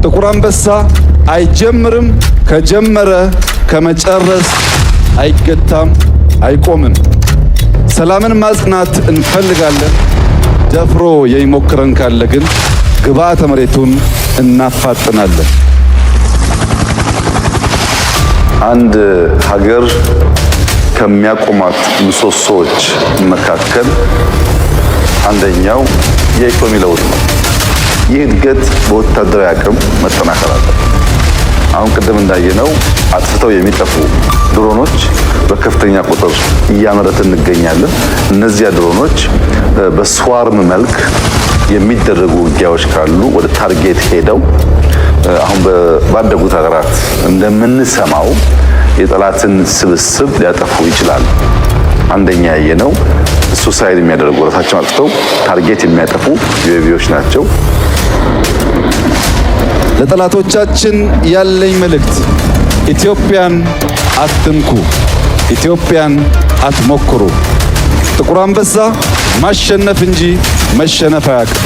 ጥቁር አንበሳ አይጀምርም፣ ከጀመረ ከመጨረስ አይገታም፣ አይቆምም። ሰላምን ማጽናት እንፈልጋለን። ደፍሮ የሚሞክረን ካለ ግን ግብዓተ መሬቱን እናፋጥናለን። አንድ ሀገር ከሚያቆማት ምሰሶዎች መካከል አንደኛው የኢኮኖሚ ለውጥ ነው። ይህ እድገት በወታደራዊ አቅም መጠናከር አለበት። አሁን ቅድም እንዳየነው አጥፍተው የሚጠፉ ድሮኖች በከፍተኛ ቁጥር እያመረትን እንገኛለን። እነዚያ ድሮኖች በስዋርም መልክ የሚደረጉ ውጊያዎች ካሉ ወደ ታርጌት ሄደው አሁን ባደጉት ሀገራት እንደምንሰማው የጠላትን ስብስብ ሊያጠፉ ይችላሉ። አንደኛ ያየነው ሱሳይድ የሚያደርጉ ራሳቸውን አጥፍተው ታርጌት የሚያጠፉ ዩኤቪዎች ናቸው። ለጠላቶቻችን ያለኝ መልእክት ኢትዮጵያን አትንኩ፣ ኢትዮጵያን አትሞክሩ። ጥቁር አንበሳ ማሸነፍ እንጂ መሸነፍ አያውቅም።